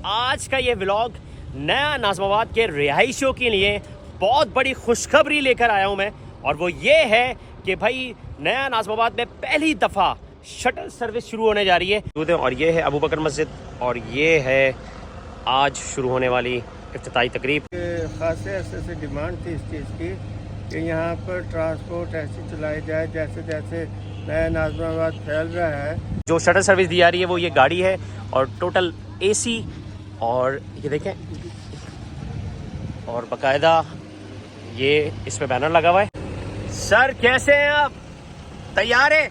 आज का ये व्लॉग नया नाज़माबाद के रिहायशियों के लिए बहुत बड़ी खुशखबरी लेकर आया हूँ मैं। और वो ये है कि भाई नया नाज़माबाद में पहली दफ़ा शटल सर्विस शुरू होने जा रही है। और ये है अबू बकर मस्जिद और ये है आज शुरू होने वाली इफ्तिताई तकरीब। खासे अरसे से डिमांड थी इस चीज़ की कि यहाँ पर ट्रांसपोर्ट ऐसी चलाई जाए जैसे जैसे नया नाज़माबाद फैल रहा है। जो शटल सर्विस दी जा रही है वो ये गाड़ी है और टोटल एसी और ये देखें और बाकायदा ये इस पे बैनर लगा हुआ है। सर कैसे हैं आप, तैयार है?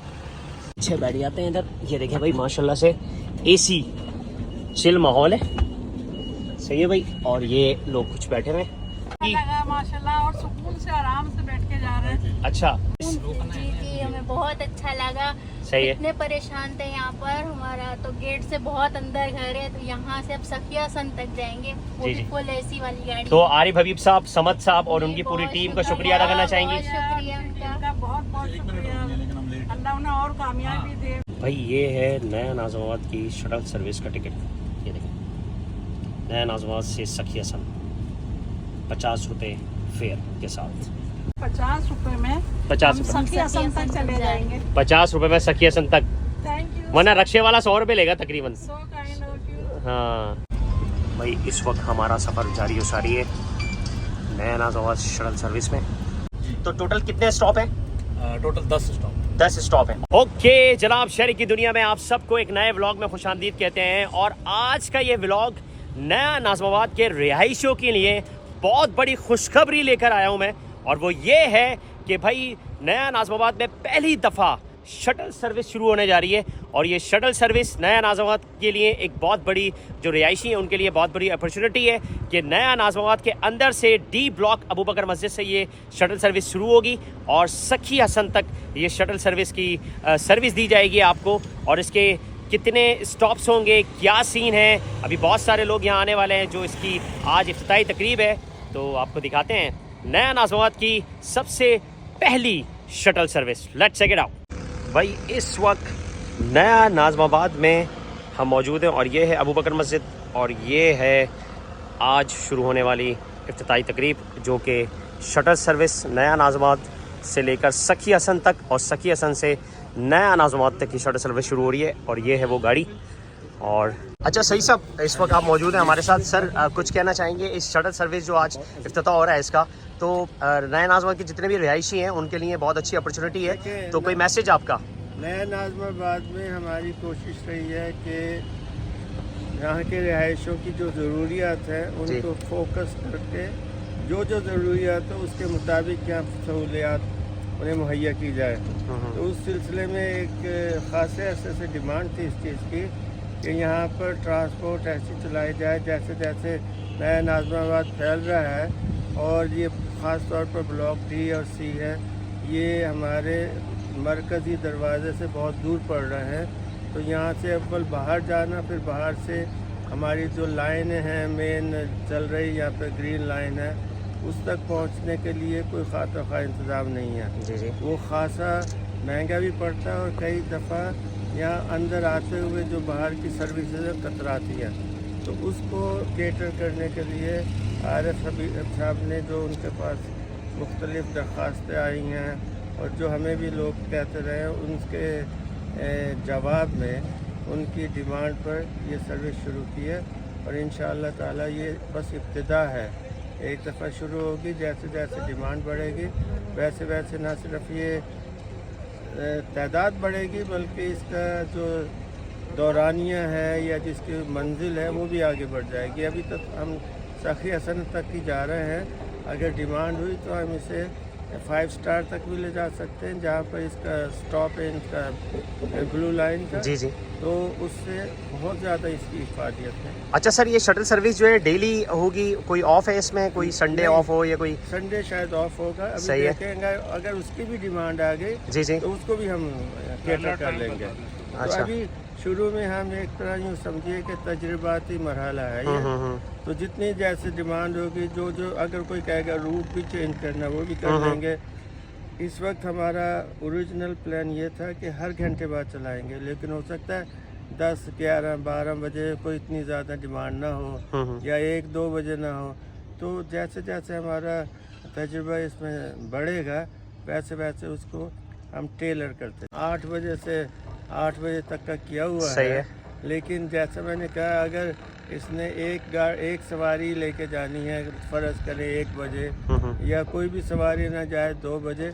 अच्छे बैठ जाते हैं इधर। ये देखें भाई माशाल्लाह से एसी चिल माहौल है, सही है भाई। और ये लोग कुछ बैठे हुए लगा माशाल्लाह और सुकून से आराम से बैठ के जा रहे हैं। अच्छा जी हमें बहुत अच्छा लगा। सही है। इतने परेशान थे यहाँ पर, हमारा तो गेट से बहुत अंदर घर है, तो यहाँ से अब सखिया सन तक जाएंगे, वो भी फुल एसी वाली गाड़ी। तो आरिफ हबीब साहब, समद साहब और उनकी पूरी टीम का शुक्रिया अदा करना चाहेंगे। शुक्रिया उनका, बहुत बहुत शुक्रिया, अल्लाह उन्हें और कामयाबी दे। भाई ये है नया नाज़माबाद की शटल सर्विस का टिकट। ये देखें नया नाज़माबाद से सखिया सन 50 रुपये फेयर के साथ 50 रुपए में 50 हम रुपये सखिया सन तक चले जाएंगे। 50 रुपये में सखिया सन तक, थैंक यू, वरना रक्शे वाला 100 रुपये लेगा तकरीबन। So kind of you. हाँ भाई इस वक्त हमारा सफ़र जारी हो सारी है नया नाज़माबाद शटल सर्विस में। तो टोटल कितने स्टॉप हैं? टोटल 10 स्टॉप 10 स्टॉप हैं। ओके जनाब, शहर की दुनिया में आप सबको एक नए व्लॉग में खुशामदीद कहते हैं। और आज का ये व्लॉग नया नाज़माबाद के रिहायशियों के लिए बहुत बड़ी खुशखबरी लेकर आया हूँ मैं। और वो ये है कि भाई नया नाज़माबाद में पहली दफ़ा शटल सर्विस शुरू होने जा रही है। और ये शटल सर्विस नया नाज़माबाद के लिए एक बहुत बड़ी, जो रिहायशी हैं उनके लिए बहुत बड़ी अपॉर्चुनिटी है कि नया नाज़माबाद के अंदर से डी ब्लॉक अबू बकर मस्जिद से ये शटल सर्विस शुरू होगी और सखी हसन तक ये शटल सर्विस की सर्विस दी जाएगी आपको। और इसके कितने स्टॉप्स होंगे, क्या सीन है, अभी बहुत सारे लोग यहाँ आने वाले हैं जो इसकी आज इफ्तिताई तकरीब है, तो आपको दिखाते हैं नया नाज़माबाद की सबसे पहली shuttle service. Let's check it out. भाई इस वक्त नया नाज़माबाद में हम मौजूद हैं और ये है अबू बकर मस्जिद और ये है आज शुरू होने वाली इफ्तिताई तकरीब, जो कि शटल सर्विस नया नाज़माबाद से लेकर सखी हसन तक और सखी हसन से नया नाज़माबाद तक की शटल सर्विस शुरू हो रही है। और ये है वो गाड़ी। और अच्छा सही साहब, इस वक्त आप मौजूद हैं हमारे साथ। सर कुछ कहना चाहेंगे इस शटल सर्विस जो आज इफ्तिताह हो रहा है इसका, तो नया नाज़माबाद के जितने भी रिहायशी हैं उनके लिए बहुत अच्छी अपॉर्चुनिटी है, तो कोई मैसेज आपका? नया नाज़माबाद में हमारी कोशिश रही है कि यहाँ के रिहायशियों की जो ज़रूरियात हैं उनको फोकस करके जो जो ज़रूरियात है उसके मुताबिक यहाँ सहूलियात उन्हें मुहैया की जाए। तो उस सिलसिले में एक ख़ासे अरसे से डिमांड थी इस चीज़ की कि यहाँ पर ट्रांसपोर्ट ऐसी चलाई जाए जैसे जैसे नया नाज़माबाद फैल रहा है। और ये ख़ास तौर पर ब्लॉक डी और सी है, ये हमारे मरकज़ी दरवाज़े से बहुत दूर पड़ रहे हैं। तो यहाँ से अव्वल बाहर जाना, फिर बाहर से हमारी जो लाइन है मेन चल रही यहाँ पे ग्रीन लाइन है, उस तक पहुँचने के लिए कोई खासा खा इंतज़ाम नहीं है। जी। वो खासा महंगा भी पड़ता है और कई दफ़ा यहाँ अंदर आते हुए जो बाहर की सर्विसेज कतराती है, तो उसको केटर करने के लिए आरिफ हबीब साहब ने जो उनके पास मुख्तलिफ़ दरख्वास्तें आई हैं और जो हमें भी लोग कहते रहे, उनके जवाब में उनकी डिमांड पर ये सर्विस शुरू की है। और इंशाअल्लाह ताला ये बस इब्तिदा है, एक दफ़ा शुरू होगी, जैसे जैसे डिमांड बढ़ेगी वैसे वैसे ना सिर्फ ये तादाद बढ़ेगी बल्कि इसका जो दौरानिया है या जिसकी मंजिल है वो भी आगे बढ़ जाएगी। अभी तक हम सखी हसन तक ही जा रहे हैं, अगर डिमांड हुई तो हम इसे 5 स्टार तक भी ले जा सकते हैं, जहाँ पर इसका स्टॉप है इनका ब्लू लाइन का। जी। तो उससे बहुत ज़्यादा इसकी इफादियत है। अच्छा सर, ये शटल सर्विस जो है डेली होगी, कोई ऑफ है इसमें, कोई संडे ऑफ हो या कोई? संडे शायद ऑफ होगा, अभी सही है। देखेंगे अगर उसकी भी डिमांड आ गई जी तो उसको भी हम केटर कर लेंगे। अच्छा। तो अभी शुरू में हम एक तरह यूँ समझिए कि तजर्बाती मरहला है ये। तो जितनी जैसे डिमांड होगी, जो जो अगर कोई कहेगा रूट भी चेंज करना वो भी कर लेंगे। इस वक्त हमारा ओरिजिनल प्लान ये था कि हर घंटे बाद चलाएंगे, लेकिन हो सकता है 10, 11, 12 बजे कोई इतनी ज़्यादा डिमांड ना हो या 1-2 बजे ना हो। तो जैसे जैसे हमारा तजुर्बा इसमें बढ़ेगा वैसे वैसे उसको हम टेलर करते हैं। 8 बजे से 8 बजे तक का किया हुआ सही है। लेकिन जैसे मैंने कहा, अगर इसने एक सवारी लेके जानी है, फ़र्ज़ करें 1 बजे या कोई भी सवारी ना जाए 2 बजे,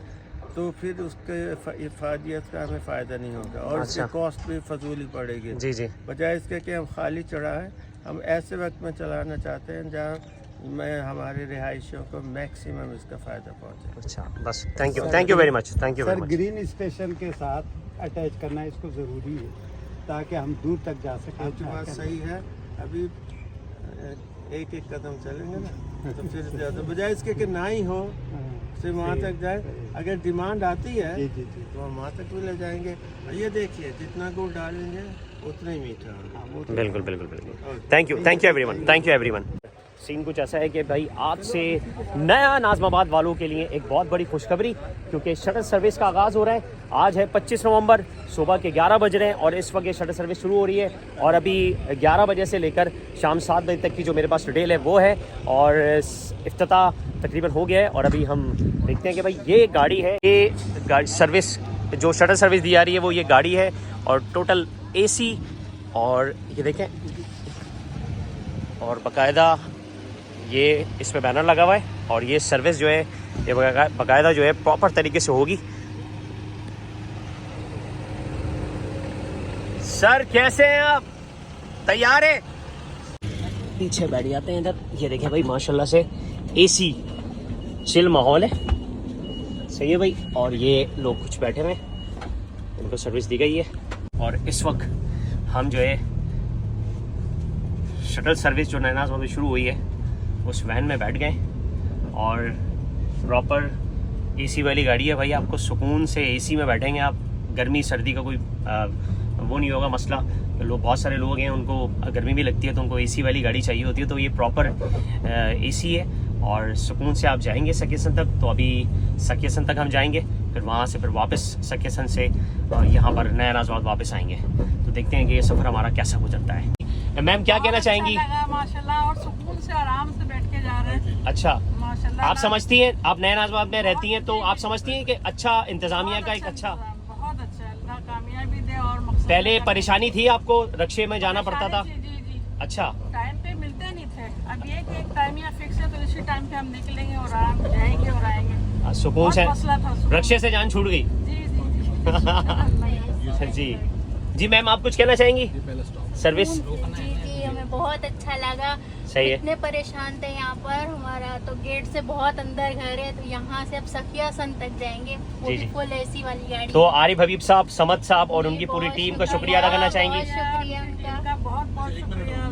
तो फिर उसके इफादियत का हमें फ़ायदा नहीं होगा और उसकी कॉस्ट भी फजूली पड़ेगी। जी जी। बजाय इसके कि हम खाली चढ़ाएं, हम ऐसे वक्त में चलाना चाहते हैं जहाँ मैं हमारे रिहायशियों को मैक्सिमम इसका फ़ायदा पहुँचे। अच्छा, बस thank you very much, thank you very sir, much. Green station के साथ अटैच करना इसको ज़रूरी है ताकि हम दूर तक जा सकें। आपकी बात सही है। अभी एक एक कदम चलेंगे ना तो फिर ज़्यादा, बजाय इसके कि ना ही हो से वहाँ तक जाए। अगर डिमांड आती है जी जी जी। तो हम वहाँ तक भी ले जाएंगे। और ये देखिए, जितना गुड़ डालेंगे उतना ही मीठा होगा। बिल्कुल बिल्कुल बिल्कुल। Thank you everyone, thank you everyone. Scene कुछ ऐसा है कि भाई आज से नया नाज़माबाद वालों के लिए एक बहुत बड़ी खुशखबरी, क्योंकि शटल सर्विस का आगाज़ हो रहा है। आज है 25 नवंबर, सुबह के 11 बज रहे हैं और इस वक्त ये शटल सर्विस शुरू हो रही है। और अभी 11 बजे से लेकर शाम 7 बजे तक की जो मेरे पास डिटेल है वो है, और इफ्तिताह तकरीबन हो गया है। और अभी हम देखते हैं कि भाई ये गाड़ी है, ये गाड़ी सर्विस जो शटल सर्विस दी जा रही है वो ये गाड़ी है, और टोटल AC, और ये देखें, और बाकायदा ये इस पे बैनर लगा हुआ है, और ये सर्विस जो है ये बाकायदा जो है प्रॉपर तरीके से होगी। सर कैसे हैं आप, तैयार है? पीछे बैठ जाते हैं इधर। ये देखें भाई माशाल्लाह से AC चिल माहौल है, सही है भाई। और ये लोग कुछ बैठे हुए हैं, उनको सर्विस दी गई है। और इस वक्त हम जो है शटल सर्विस जो नैनाज में शुरू हुई है उस वैन में बैठ गए, और प्रॉपर AC वाली गाड़ी है भाई। आपको सुकून से AC में बैठेंगे आप, गर्मी सर्दी का कोई वो नहीं होगा मसला। लोग, बहुत सारे लोग हैं उनको गर्मी भी लगती है तो उनको AC वाली गाड़ी चाहिए होती है, तो ये प्रॉपर AC है और सुकून से आप जाएंगे सकेसन तक। तो अभी सकेसन तक हम जाएंगे, फिर वहाँ से फिर वापस सकेसन से यहाँ पर नया नाज़माबाद वापस आएंगे। तो देखते हैं कि ये सफ़र हमारा कैसा गुजरता है। मैम क्या कहना चाहेंगी? माशाल्लाह, और सुकून से आराम से बैठ के जा रहे हैं। अच्छा, माशाल्लाह। आप समझती हैं, आप नया नाज़माबाद में रहती हैं, तो आप समझती हैं कि अच्छा इंतजामिया का एक अच्छा, बहुत अच्छा, अल्लाह कामयाबी दे। और मकसद पहले परेशानी थी आपको, रक्शे में जाना पड़ता था? जी जी जी। अच्छा, टाइम पे मिलते नहीं थे, अब ये कि एक टाइम या फिक्स है तो इसी टाइम पे हम निकलेंगे और आराम जाएंगे और आएंगे। सुकून से, बहुत मसला था, सुकून। रक्शे से जान छूट गई। जी जी जी। जी जी। मैम आप कुछ कहना चाहेंगी? सर्विस जी जी, हमें बहुत अच्छा लगा। सही है। इतने परेशान थे यहाँ पर, हमारा तो गेट से बहुत अंदर घर है, तो यहाँ से अब सखिया सन तक जाएंगे, वो जी भी जी। फुल AC वाली गाड़ी। तो आरिफ हबीब साहब, समद साहब और जी, उनकी पूरी बहुत टीम का शुक्रिया अदा करना चाहेंगी? बहुत शुक्रिया उनका। उनका बहुत बहुत शुक्रिया,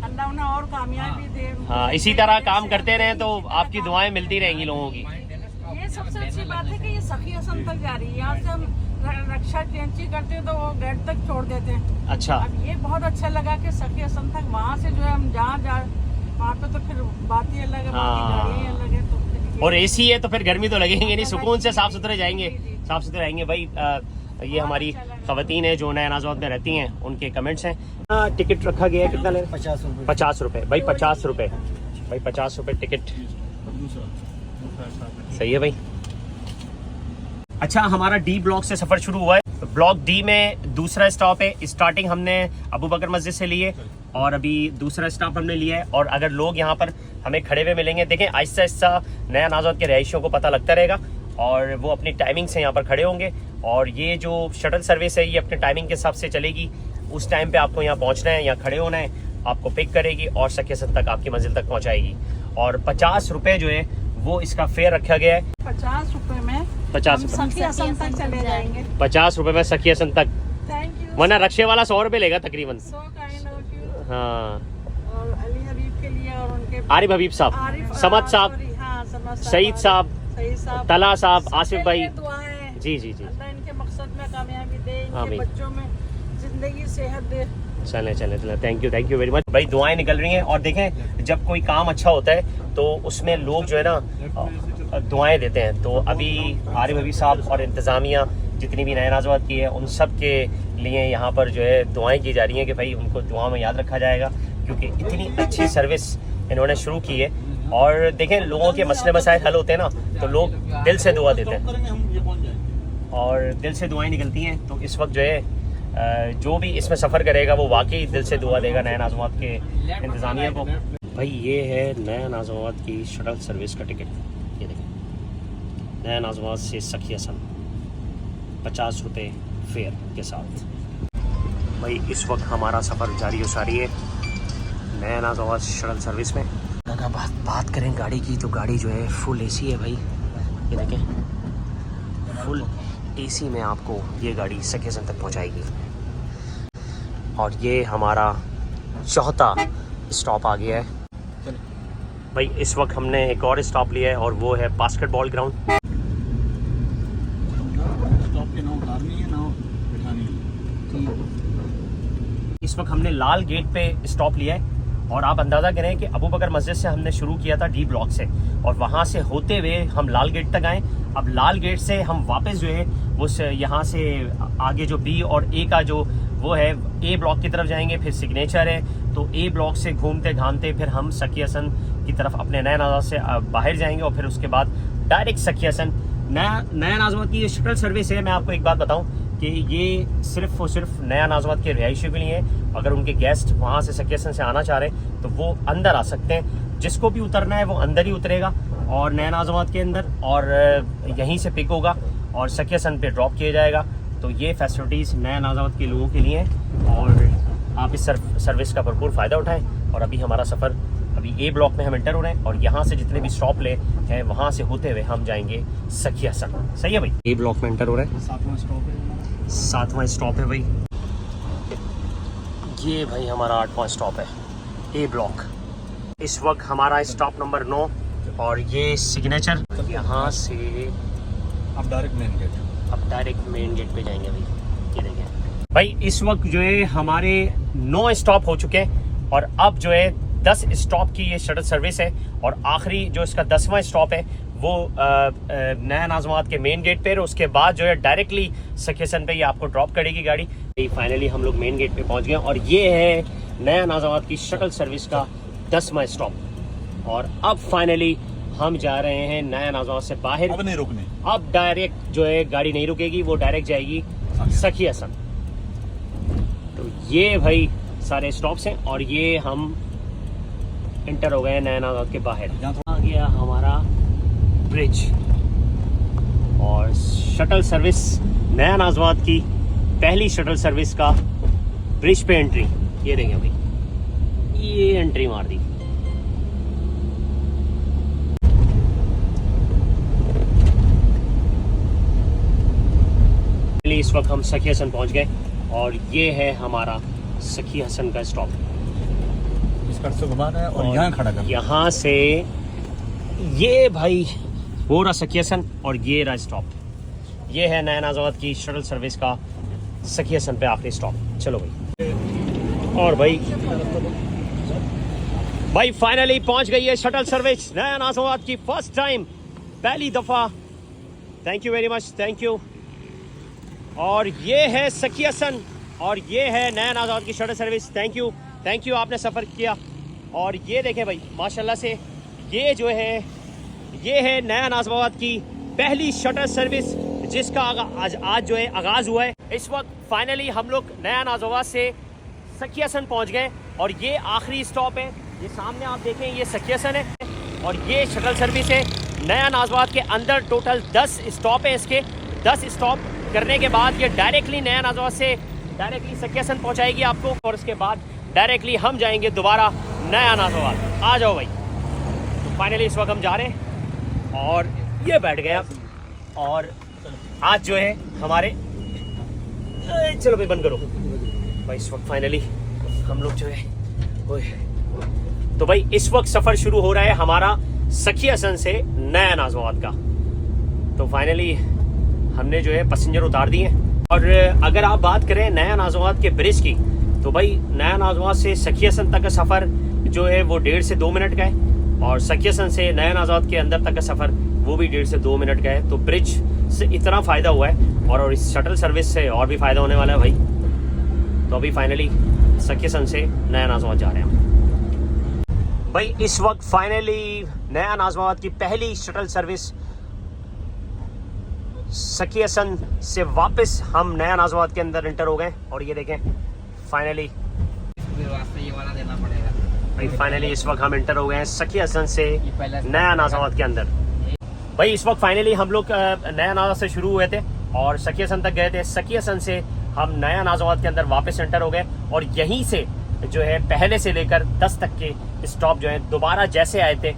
अल्लाह उन्हें और कामयाबी दे। हाँ, इसी तरह काम करते रहें तो आपकी दुआएं मिलती रहेंगी लोगों की। ये सबसे अच्छी बात है कि ये सखिया सन तक जा रही है। यहाँ से हम रक्षा कैंची करते हैं तो वो गेट तक छोड़ देते हैं। अच्छा, अब ये बहुत अच्छा लगा कि सखिया सन तक वहाँ से जो है हम जहाँ जा वहाँ पे तो फिर बात ही अलग है, बाकी हाँ। गाड़ियाँ ही अलग है। तो फिर ये- और AC है तो फिर गर्मी तो लगेंगे नहीं, सुकून से साफ सुथरे जाएंगे, साफ सुथरे आएंगे भाई। ये हमारी खवातीन है जो नया नाज़माबाद में रहती हैं, उनके कमेंट्स हैं। टिकट रखा गया है, कितना ले? 50 रुपये भाई, 50 रुपये भाई, 50 रुपये टिकट। सही है भाई। अच्छा, हमारा D ब्लॉक से सफ़र शुरू हुआ है। ब्लॉक D में दूसरा स्टॉप है। स्टार्टिंग हमने अबू बकर मस्जिद से लिए और अभी दूसरा स्टॉप हमने लिया है। और अगर लोग यहाँ पर हमें खड़े हुए मिलेंगे, देखें आहिस्ता आहिस्ता नया नाज़माबाद के रहायशियों को पता लगता रहेगा और वो अपनी टाइमिंग से यहाँ पर खड़े होंगे। और ये जो शटल सर्विस है ये अपने टाइमिंग के हिसाब से चलेगी। उस टाइम पे आपको यहाँ पहुँचना है, यहाँ खड़े होना है, आपको पिक करेगी और सकेसन तक आपकी मंजिल तक पहुँचाएगी। और 50 रुपये जो है वो इसका फेयर रखा गया है। 50 रुपए में 50 हम रुपये, सखिया सन तक चले जाएंगे। 50 रुपये में सखियासन तक, थैंक यू। वरना रक्शे वाला 100 रुपये लेगा तकरीबन। So kind of you. हाँ, और अली हबीब के लिए और उनके आरिफ हबीब साहब, आरिफ, समद साहब, सॉरी, हाँ, समद सईद साहब, सईद साहब, तला साहब, सबके आसिफ भाई। लिए दुआएं। जी जी जी। अल्लाह इनके मकसद में कामयाबी दे, इनके आमीन। बच्चों में जिंदगी सेहत दे। चले चले चले, थैंक यू वेरी मच भाई। दुआएं निकल रही हैं। और देखें जब कोई काम अच्छा होता है तो उसमें लोग जो है ना दुआएं देते हैं। तो अभी आरिफ हबीब साहब और इंतज़ामिया जितनी भी नया नाज़वात की है उन सब के लिए यहाँ पर जो है दुआएं की जा रही हैं कि भाई उनको दुआ में याद रखा जाएगा, क्योंकि इतनी अच्छी सर्विस इन्होंने शुरू की है। और देखें, लोगों के मसले मसाइल हल होते हैं ना तो लोग दिल से दुआ देते हैं और दिल से दुआएं निकलती हैं। तो इस वक्त जो है जो भी इसमें सफ़र करेगा वो वाकई दिल से दुआ देगा नया नाज़वात के इंतज़ामिया को। भाई ये है नया नाज़वात की शटल सर्विस का टिकट, ये देखें, नया नाज़वात से सखी हसन 50 रुपये फेयर के साथ। भाई इस वक्त हमारा सफ़र जारी सारी है नया नाज़वात शटल सर्विस में। अगर बात करें गाड़ी की तो गाड़ी जो है फुल एसी है भाई, ये देखें, फुल एसी में आपको ये गाड़ी सखी हसन तक पहुंचाएगी। और ये हमारा चौथा स्टॉप आ गया है भाई। इस वक्त हमने एक और स्टॉप लिया है और वो है बास्केटबॉल ग्राउंड। स्टॉप के नाम उतारनी है ना बिठानी है। इस वक्त हमने लाल गेट पे स्टॉप लिया है और आप अंदाज़ा करें कि अबू बकर मस्जिद से हमने शुरू किया था डी ब्लॉक से और वहाँ से होते हुए हम लाल गेट तक आए। अब लाल गेट से हम वापस जो है उस यहाँ से आगे जो बी और ए का जो वो है ए ब्लॉक की तरफ जाएंगे, फिर सिग्नेचर है तो ए ब्लॉक से घूमते घामते फिर हम सखी हसन की तरफ अपने नया नाज़वात से बाहर जाएंगे और फिर उसके बाद डायरेक्ट सखी हसन। नया नाज़वात की ये शटल सर्विस है। मैं आपको एक बात बताऊं कि ये सिर्फ और सिर्फ नया नाज़वात के रिहायशियों के लिए है। अगर उनके गेस्ट वहाँ से सखी हसन से आना चाह रहे हैं तो वो अंदर आ सकते हैं। जिसको भी उतरना है वो अंदर ही उतरेगा और नया नाज़वात के अंदर, और यहीं से पिक होगा और सखी हसन पे ड्रॉप किया जाएगा। तो ये फैसिलिटीज़ नया नाज़वात के लोगों के लिए हैं और आप इस सर्विस का भरपूर फ़ायदा उठाएं। और अभी हमारा सफ़र अभी ए ब्लॉक में हम एंटर हो रहे हैं और यहाँ से जितने भी स्टॉप ले हैं वहाँ से होते हुए हम जाएंगे सखी हसन। सही है भाई, ए ब्लॉक में एंटर हो रहे हैं। 7वां स्टॉप है। 7वां स्टॉप है भाई। ये भाई हमारा 8वां स्टॉप है ए ब्लॉक। इस वक्त हमारा स्टॉप नंबर 9 और ये सिग्नेचर। यहाँ से अब डायरेक्ट मेन गेट पे जाएंगे भाई। ये देखें भाई, इस वक्त जो है हमारे 9 स्टॉप हो चुके हैं और अब जो है 10 स्टॉप की ये शटल सर्विस है और आखिरी जो इसका 10वां स्टॉप है वो नया नाज़वात के मेन गेट पे। उसके बाद जो है डायरेक्टली सखी हसन पे ये आपको ड्रॉप करेगी गाड़ी। फाइनली हम लोग मेन गेट पे पहुंच गए और ये है नया नाज़वात की शटल सर्विस का 10वां स्टॉप। और अब फाइनली हम जा रहे हैं नया नाज़वात से बाहर। अब नहीं रुकने, अब डायरेक्ट जो है गाड़ी नहीं रुकेगी, वो डायरेक्ट जाएगी सखी हसन। तो ये भाई सारे स्टॉप्स हैं और ये हम इंटर हो गए नया नाज़वात के बाहर। आ गया हमारा ब्रिज और शटल सर्विस, नया नाज़वात की पहली शटल सर्विस का ब्रिज पे एंट्री। ये देखें भाई, ये एंट्री मार दी। इस वक्त हम सखी हसन पहुंच गए और ये है हमारा सखी हसन का स्टॉप। इसका से घुमाना है और यहाँ खड़ा करना। यहाँ से ये भाई वो रहा सखी हसन और ये रहा स्टॉप। ये है नया नाज़वात की शटल सर्विस का सखी हसन पे आखिरी स्टॉप। चलो भाई, और भाई फाइनली पहुंच गई है शटल सर्विस नया नाज़वात की, फर्स्ट टाइम, पहली दफ़ा। Thank you very much, thank you. और ये है सखी हसन और ये है नया नाज़वात की शटल सर्विस। थैंक यू, आपने सफ़र किया। और ये देखें भाई माशाल्लाह से, ये जो है ये है नया नाज़वात की पहली शटल सर्विस जिसका आज जो है आगाज़ हुआ है। इस वक्त फाइनली हम लोग नया नाज़वात से सखी हसन पहुँच गए और ये आखिरी स्टॉप है। ये सामने आप देखें, ये सखी हसन है और ये शटल सर्विस है। नया नाज़वात के अंदर टोटल 10 स्टॉप है। इसके 10 स्टॉप करने के बाद ये डायरेक्टली नया नाज़वात से डायरेक्टली सखी हसन पहुँचाएगी आपको और उसके बाद डायरेक्टली हम जाएंगे दोबारा नया नाज़वात। आ जाओ भाई। तो फाइनली इस वक्त हम जा रहे हैं और ये बैठ गए अब। और आज जो है हमारे, चलो भाई बंद करो भाई। इस वक्त फाइनली हम लोग जो है तो भाई इस वक्त सफ़र शुरू हो रहा है हमारा सखी हसन से नया नाज़वात का। तो फाइनली हमने जो है पैसेंजर उतार दिए हैं। और अगर आप बात करें नया नाज़वात के ब्रिज की तो भाई नया नाज़वात से सखी हसन तक का सफ़र जो है वो 1.5 से 2 मिनट का है और सखी हसन से नया नाज़वात के अंदर तक का सफ़र वो भी 1.5 से 2 मिनट का है। तो ब्रिज से इतना फ़ायदा हुआ है और इस शटल सर्विस से और भी फ़ायदा होने वाला है भाई। तो अभी फाइनली सखीसन से नया नाज़माबाद जा रहे हैं भाई। इस वक्त फाइनली नया नाज़माबाद की पहली शटल सर्विस सखीसन से वापस हम नया नाज़माबाद के अंदर एंटर हो गए और ये देखें फाइनली ये वाला देना पड़ेगा भाई। फाइनली इस वक्त हम एंटर हो गए हैं सखीसन से नया नाज़माबाद के अंदर भाई। इस वक्त फाइनली हम लोग नया नाज़माबाद से शुरू हुए थे और सखीसन तक गए थे। सखीसन से हम नया नाज़माबाद के अंदर वापस एंटर हो गए और यहीं से जो है पहले से लेकर 10 तक के स्टॉप जो है दोबारा जैसे आए थे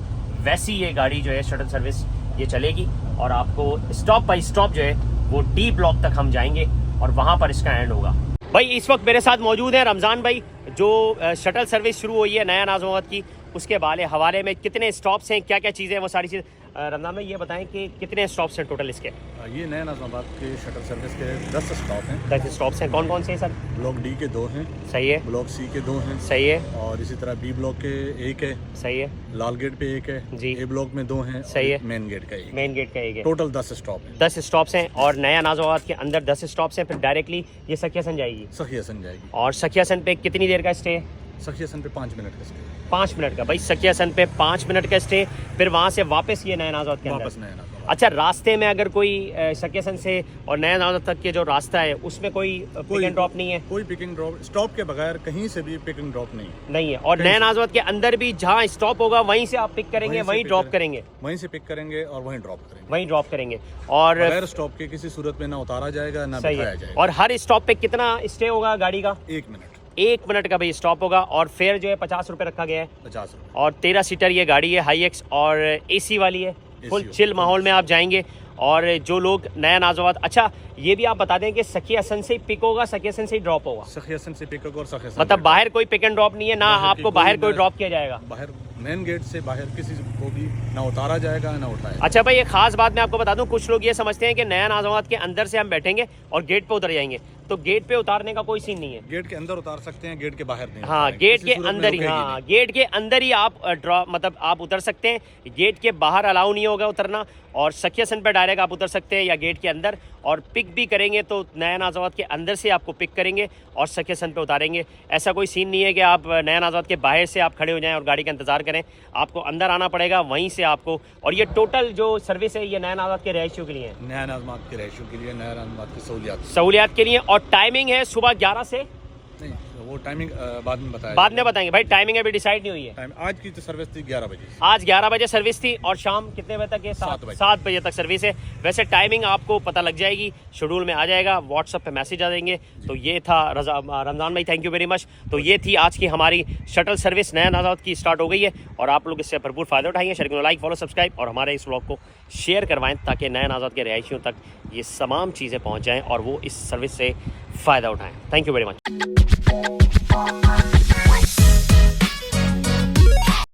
वैसी ये गाड़ी जो है शटल सर्विस ये चलेगी और आपको स्टॉप बाई स्टॉप जो है वो डी ब्लॉक तक हम जाएंगे और वहाँ पर इसका एंड होगा भाई। इस वक्त मेरे साथ मौजूद है रमज़ान भाई, जो शटल सर्विस शुरू हुई है नया नाज़माबाद की, उसके हवाले में कितने स्टॉप्स हैं, क्या क्या चीज़ें हैं, वो सारी चीज़ रमज़ान भाई ये बताएं कि कितने स्टॉप्स हैं टोटल इसके। ये नया नाज़माबाद के शटल सर्विस के 10 स्टॉप हैं। 10 स्टॉप्स हैं, कौन कौन से हैं सर? ब्लॉक डी के 2 हैं, सही है, ब्लॉक सी के 2 हैं, सही है, और इसी तरह बी ब्लॉक के 1 है, सही है, लाल गेट पे 1 है जी, ए ब्लॉक में 2 हैं, सही है, मेन गेट का 1, मेन गेट का 1 है। टोटल 10 स्टॉप हैं। 10 स्टॉप्स हैं और नया नाज़माबाद के अंदर 10 स्टॉप्स हैं। फिर डायरेक्टली ये सखीसन जाएगी सखीसन जाएगी और सखीसन पे कितनी देर का स्टे है? सखीसन पे 5 मिनट का स्टे, 5 मिनट का भाई। सखीसन पे 5 मिनट का स्टे, फिर वहाँ से वापस ये नया नाज़माबाद के वापस अंदर। नया नाज़माबाद। अच्छा, रास्ते में अगर कोई सखीसन से और नया नाज़माबाद तक के जो रास्ता है उसमें कोई पिक एंड ड्रॉप नहीं है? कोई पिकिंग ड्रॉप स्टॉप के बगैर कहीं से भी पिकिंग ड्रॉप नहीं है। और नया नाज़माबाद के अंदर भी जहाँ स्टॉप होगा वहीं से आप पिक करेंगे, वहीं ड्रॉप करेंगे, वहीं से पिक करेंगे और वहीं ड्रॉप करेंगे, वहीं ड्रॉप करेंगे। और बगैर स्टॉप के किसी सूरत में ना उतारा जाएगा ना सही बिठाया है। जाएगा। और हर स्टॉप पे कितना स्टे होगा गाड़ी का? 1 मिनट, 1 मिनट का भाई स्टॉप होगा और फेयर जो है 50 रुपये रखा गया है 50 रुपये। और 13 सीटर ये गाड़ी है, हाई एक्स और एसी वाली है। फुल AC चिल माहौल में आप जाएंगे। और जो लोग नया नाज़माबाद, अच्छा ये भी आप बता दें कि सखीसन से ही पिक होगा, सखीसन से ही ड्रॉप होगा, सखीसन से पिक और सखीसन मतलब बाहर कोई पिक एंड ड्रॉप नहीं है, ना आपको बाहर कोई ड्रॉप किया जाएगा? बाहर मेन गेट से बाहर किसी को भी ना उतारा जाएगा ना उठाया। अच्छा भाई, एक खास बात मैं आपको बता दूं, कुछ लोग ये समझते हैं कि नया नाज़माबाद के अंदर से हम बैठेंगे और गेट पे उतर जाएंगे, तो गेट पे उतारने का कोई सीन नहीं है। गेट के अंदर उतार सकते हैं, गेट के बाहर नहीं। हाँ, गेट के अंदर ही, हाँ गेट के अंदर ही आप ड्रॉप मतलब आप उतर सकते हैं, गेट के बाहर अलाउ नहीं होगा उतरना। और सखीसन पे डायरेक्ट आप उतर सकते हैं या गेट के अंदर, और पिक भी करेंगे तो नया नाज़माबाद के अंदर से आपको पिक करेंगे और सखीसन पे उतारेंगे। ऐसा कोई सीन नहीं है कि आप नया नाज़माबाद के बाहर से आप खड़े हो जाएं और गाड़ी का इंतज़ार करें, आपको अंदर आना पड़ेगा, वहीं से आपको। और ये टोटल जो सर्विस है ये नया नाज़माबाद के रहायशियों के लिए है, नया नाज़माबाद के रहायशियों के लिए, नया नाज़माबाद की सहूलियात के लिए। और टाइमिंग है सुबह 11 से, नहीं वो टाइमिंग बाद में बताया, बाद में बताएंगे भाई, टाइमिंग अभी डिसाइड नहीं हुई है। टाइम आज की तो सर्विस थी 11 बजे, आज 11 बजे सर्विस थी और शाम कितने बजे तक है? 7 बजे तक सर्विस है। वैसे टाइमिंग आपको पता लग जाएगी, शेड्यूल में आ जाएगा, व्हाट्सएप पे मैसेज आ देंगे। तो ये था रमज़ान भाई, थैंक यू वेरी मच। तो ये थी आज की हमारी शटल सर्विस नया नाज़माबाद की, स्टार्ट हो गई है और आप लोग इससे भरपूर फ़ायदा उठाएंगे। शेयर लाइक फॉलो सब्सक्राइब और हमारे इस व्लॉग को शेयर करवाएं ताकि नया नाज़माबाद के रहायशियों तक ये तमाम चीज़ें पहुँच जाएँ और वो इस सर्विस से फ़ायदा उठाएँ। Thank you very much.